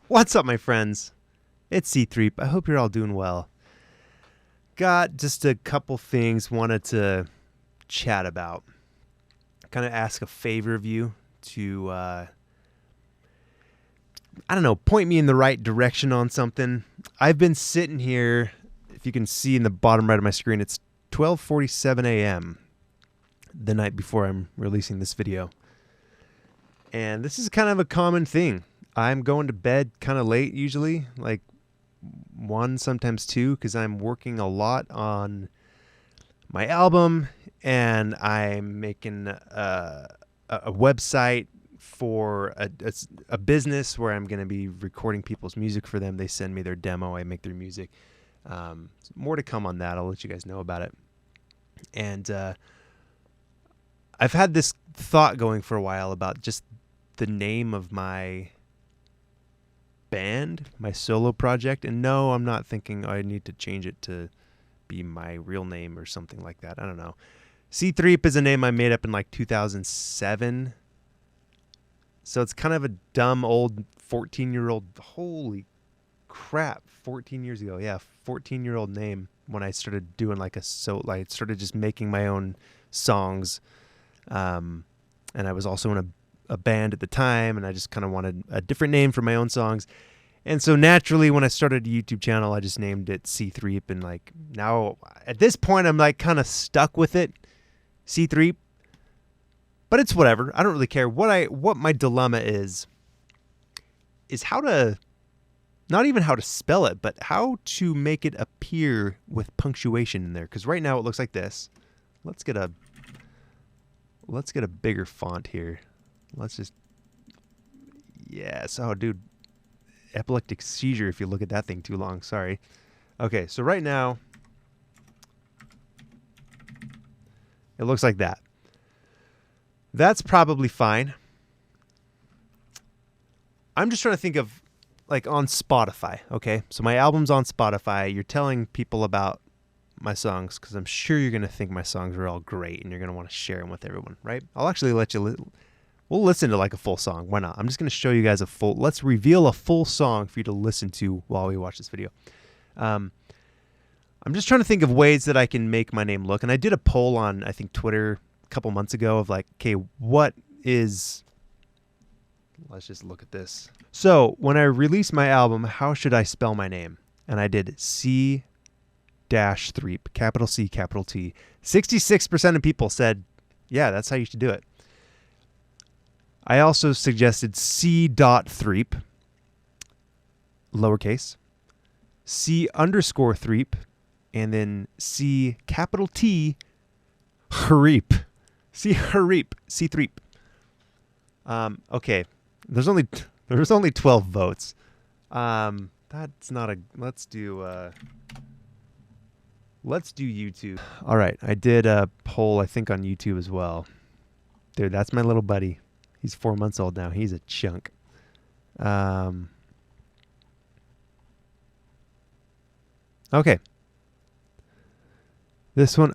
What's up, my friends? It's C-Threep. I hope you're all doing well. Got just a couple things wanted to chat about. Kind of ask a favor of you to, I don't know, point me in the right direction on something. I've been sitting here, if you can see in the bottom right of my screen, it's 12:47 a.m. the night before I'm releasing this video. And this is kind of a common thing. I'm going to bed kind of late usually, like 1, sometimes 2, because I'm working a lot on my album and I'm making a website for a business where I'm going to be recording people's music for them. They send me their demo, I make their music. More to come on that. I'll let you guys know about it. And I've had this thought going for a while about just the name of my band, my solo project. And no, I'm not thinking I need to change it to be my real name or something like that. I don't know. C-Threep is a name I made up in like 2007. So it's kind of a dumb old 14-year-old. Holy crap, 14 years ago. Yeah, 14-year-old name when I started doing like I started just making my own songs. And I was also in a band at the time, and I just kind of wanted a different name for my own songs. And so naturally, when I started a YouTube channel, I just named it C-Threep. And like now, at this point, I'm like kind of stuck with it, C-Threep. But it's whatever. I don't really care. What my dilemma is how to, not even how to spell it, but how to make it appear with punctuation in there. Because right now it looks like this. Let's get a bigger font here. Yes. Oh, dude. Epileptic seizure if you look at that thing too long. Sorry. Okay, so right now, it looks like that. That's probably fine. I'm just trying to think of, like, on Spotify, okay? So my album's on Spotify. You're telling people about my songs because I'm sure you're going to think my songs are all great and you're going to want to share them with everyone, right? I'll actually let you... We'll listen to like a full song. Why not? I'm just going to show you guys let's reveal a full song for you to listen to while we watch this video. I'm just trying to think of ways that I can make my name look. And I did a poll on, I think, Twitter a couple months ago of like, okay, let's just look at this. So when I release my album, how should I spell my name? And I did C-Threep, capital C, capital T. 66% of people said, yeah, that's how you should do it. I also suggested C.Threep, lowercase, C_Threep, and then C capital T, Threep. C-Threep. Okay, there's only 12 votes. That's not a. Let's do YouTube. All right, I did a poll I think on YouTube as well. Dude, that's my little buddy. He's 4 months old now. He's a chunk. Okay. This one,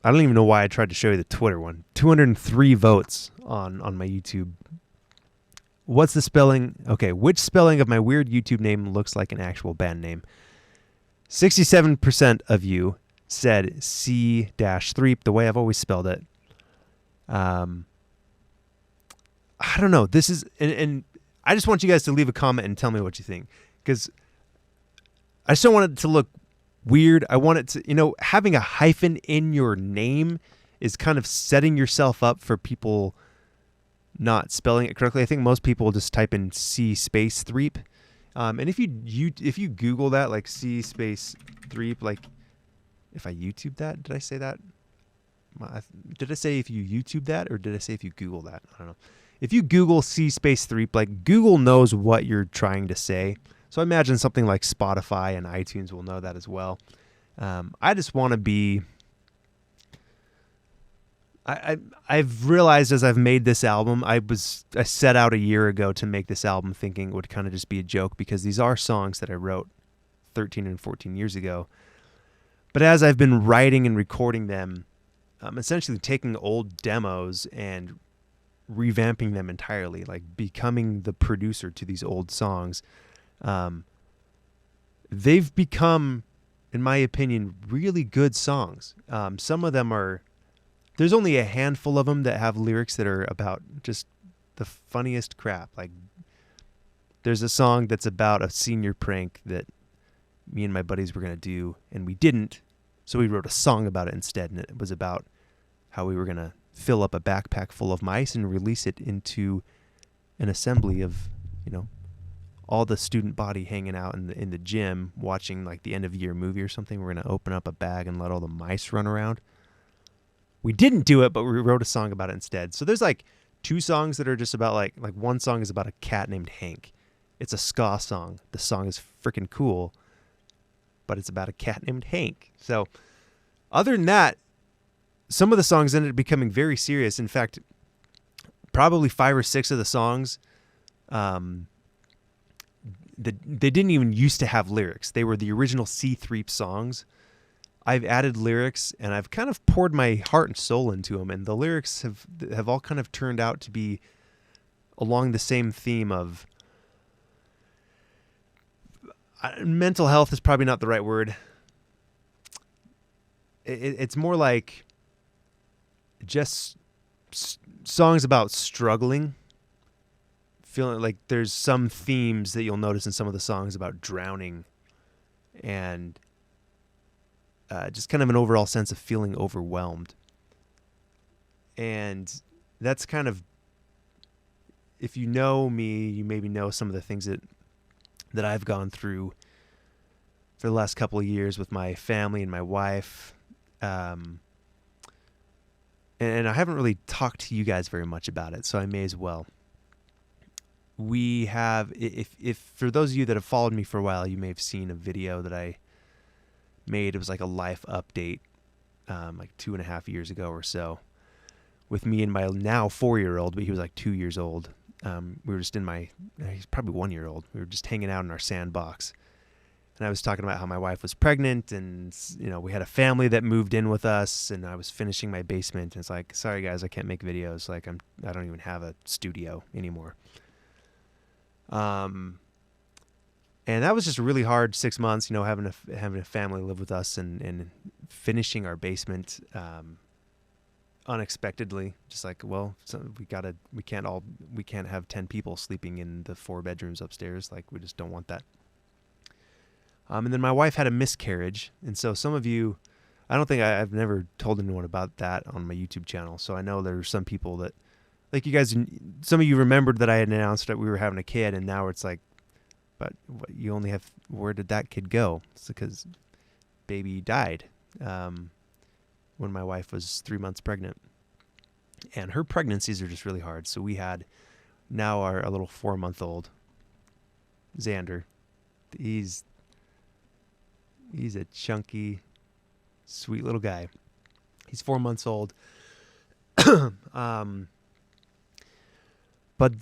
I don't even know why I tried to show you the Twitter one. 203 votes on my YouTube. What's the spelling? Okay, which spelling of my weird YouTube name looks like an actual band name? 67% of you said C-Threep, the way I've always spelled it. I don't know. This is, and I just want you guys to leave a comment and tell me what you think, because I just don't want it to look weird. I want it to, having a hyphen in your name is kind of setting yourself up for people not spelling it correctly. I think most people will just type in C-Threep. And if you Google that, like C-Threep, like if I YouTube that, did I say that? Did I say if you YouTube that, or did I say if you Google that? I don't know. If you Google C-Threep, like Google knows what you're trying to say. So I imagine something like Spotify and iTunes will know that as well. I just want to be... I've realized as I've made this album, I set out a year ago to make this album thinking it would kind of just be a joke, because these are songs that I wrote 13 and 14 years ago. But as I've been writing and recording them, I'm essentially taking old demos and revamping them entirely, like becoming the producer to these old songs. Um, they've become, in my opinion, really good songs. Some of them are, there's only a handful of them that have lyrics that are about just the funniest crap. Like, there's a song that's about a senior prank that me and my buddies were going to do, and we didn't. So we wrote a song about it instead, and it was about how we were going to fill up a backpack full of mice and release it into an assembly of, all the student body hanging out in the gym watching like the end of year movie or something. We're going to open up a bag and let all the mice run around. We didn't do it, but we wrote a song about it instead. So there's like 2 songs that are just about like one song is about a cat named Hank. It's a ska song. The song is freaking cool, but it's about a cat named Hank. So other than that, some of the songs ended up becoming very serious. In fact, probably 5 or 6 of the songs, they didn't even used to have lyrics. They were the original C-Threep songs. I've added lyrics, and I've kind of poured my heart and soul into them, and the lyrics have all kind of turned out to be along the same theme of mental health is probably not the right word. It's more like just songs about struggling. Feeling like there's some themes that you'll notice in some of the songs about drowning and just kind of an overall sense of feeling overwhelmed. And that's kind of, if you know me, you maybe know some of the things that I've gone through for the last couple of years with my family and my wife. And I haven't really talked to you guys very much about it, so I may as well. We have, if for those of you that have followed me for a while, you may have seen a video that I made. It was like a life update, like 2.5 years ago or so, with me and my now 4-year-old, but he was like 2 years old. We were just he's probably 1 year old. We were just hanging out in our sandbox. And I was talking about how my wife was pregnant, and, we had a family that moved in with us, and I was finishing my basement. And it's like, sorry guys, I can't make videos. Like I don't even have a studio anymore. And that was just a really hard 6 months, having a family live with us and finishing our basement, unexpectedly. Just like, well, so we can't have 10 people sleeping in the 4 bedrooms upstairs. Like, we just don't want that. And then my wife had a miscarriage. And so some of you, I don't think I've never told anyone about that on my YouTube channel. So I know there are some people that, like, you guys, some of you remembered that I had announced that we were having a kid, and now it's like, but you only have, where did that kid go? It's because baby died when my wife was 3 months pregnant. And her pregnancies are just really hard. So we had now our little 4-month-old, Xander. He's a chunky, sweet little guy. He's 4 months old. But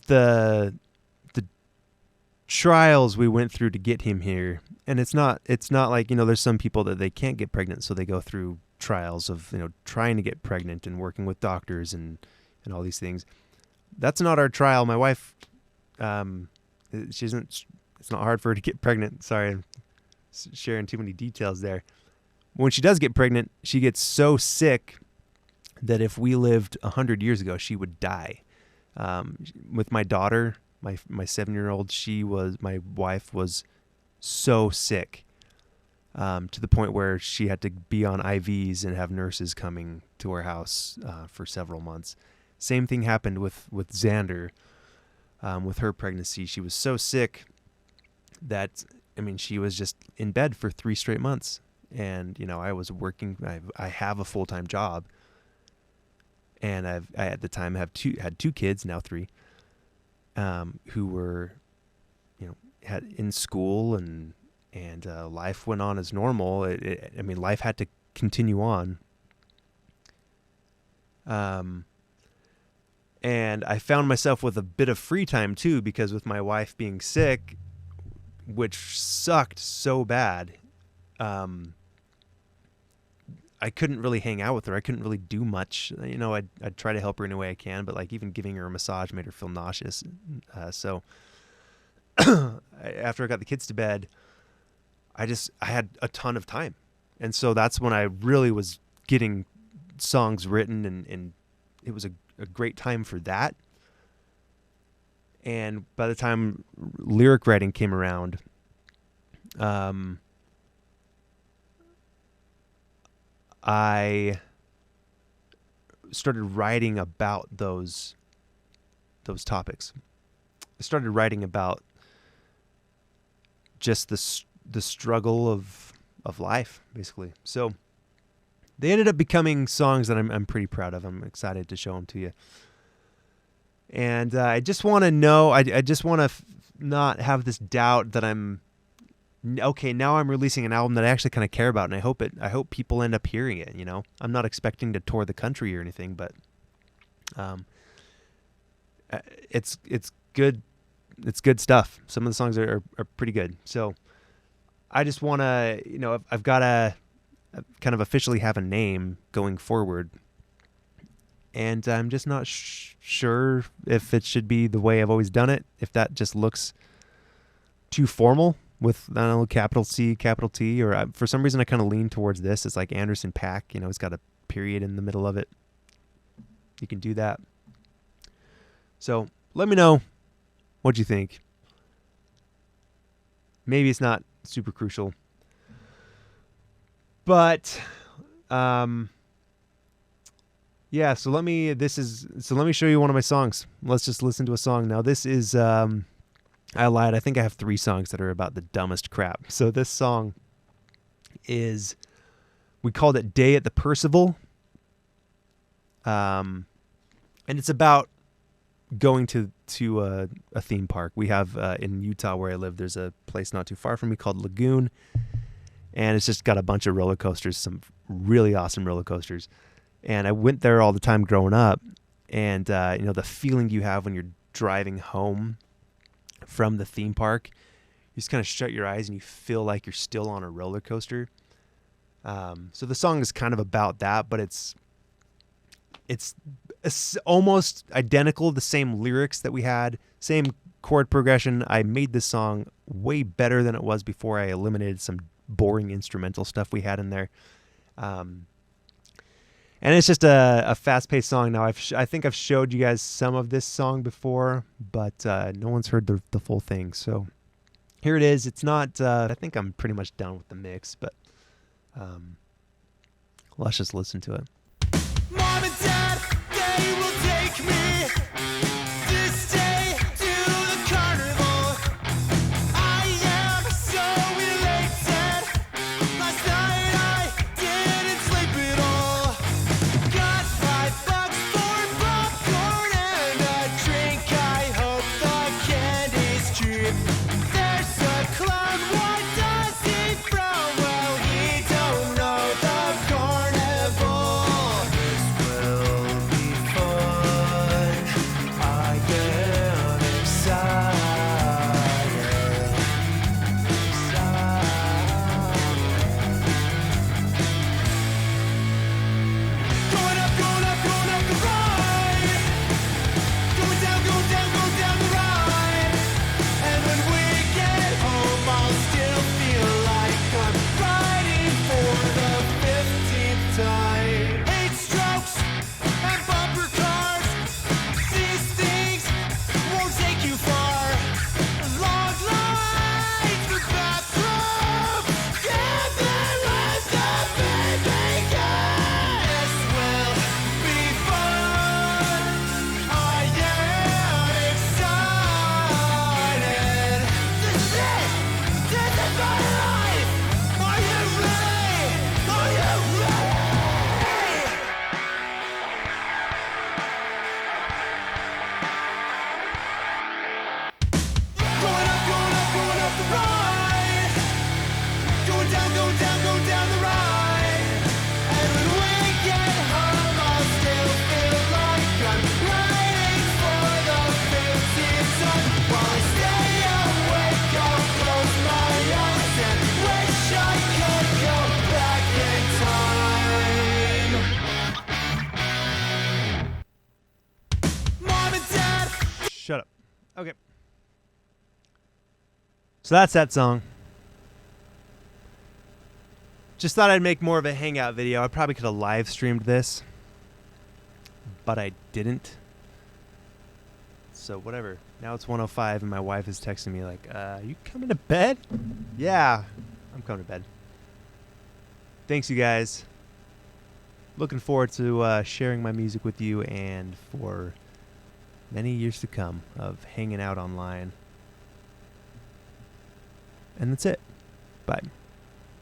the trials we went through to get him here, and it's not like, there's some people that they can't get pregnant, so they go through trials of, trying to get pregnant and working with doctors and all these things. That's not our trial. My wife, it's not hard for her to get pregnant. Sorry, I'm sharing too many details there. When she does get pregnant, she gets so sick that if we lived 100 years ago, she would die. With my daughter, my 7-year-old, my wife was so sick, to the point where she had to be on IVs and have nurses coming to our house for several months. Same thing happened with Xander. With her pregnancy, she was so sick that, she was just in bed for 3 straight months. And, I was working, I have a full-time job. And I at the time had 2 kids, now 3, who were, had in school, and life went on as normal. Life had to continue on. And I found myself with a bit of free time too, because with my wife being sick, which sucked so bad, I couldn't really hang out with her. I couldn't really do much. I'd try to help her in a way I can, but like even giving her a massage made her feel nauseous. So after I got the kids to bed, I had a ton of time. And so that's when I really was getting songs written, and it was a great time for that. And by the time lyric writing came around, I started writing about those topics. I started writing about just the struggle of life, basically. So they ended up becoming songs that I'm pretty proud of. I'm excited to show them to you. And I just want to know, I just want to not have this doubt that okay, now I'm releasing an album that I actually kind of care about, and I hope people end up hearing it, you know. I'm not expecting to tour the country or anything, but it's good. It's good stuff. Some of the songs are pretty good. So I just want to, you know, I've got to kind of officially have a name going forward. And I'm just not sure if it should be the way I've always done it, if that just looks too formal with, I don't know, capital C, capital T, or for some reason I kind of lean towards this. It's like Anderson .Paak, you know, it's got a period in the middle of it. You can do that. So let me know what you think. Maybe it's not super crucial, but yeah, so let me show you one of my songs. Let's just listen to a song. Now this is, I lied. I think I have 3 songs that are about the dumbest crap. So this song we called it Day at the Percival. And it's about going to a theme park. We have, in Utah where I live, there's a place not too far from me called Lagoon. And it's just got a bunch of roller coasters, some really awesome roller coasters. And I went there all the time growing up, and you know, the feeling you have when you're driving home from the theme park, you just kind of shut your eyes and you feel like you're still on a roller coaster. So the song is kind of about that, but it's almost identical, the same lyrics that we had, same chord progression. I made this song way better than it was before I eliminated some boring instrumental stuff we had in there. And it's just a fast-paced song. Now, I think I've showed you guys some of this song before, but no one's heard the full thing. So here it is. It's not, I think I'm pretty much done with the mix, but let's just listen to it. Mom and Dad, they will take me this day to the carnival. I am so elated. Last night I didn't sleep at all. Got $5 for popcorn and a drink. I hope the candy's cheap. There's a clown, what does he frown? Well, he don't know the carnival. Shut up. Okay. So that's that song. Just thought I'd make more of a hangout video. I probably could have live streamed this, but I didn't. So whatever. Now it's 1:05 and my wife is texting me like, you coming to bed? Yeah, I'm coming to bed. Thanks, you guys. Looking forward to sharing my music with you and for many years to come of hanging out online. And that's it. Bye.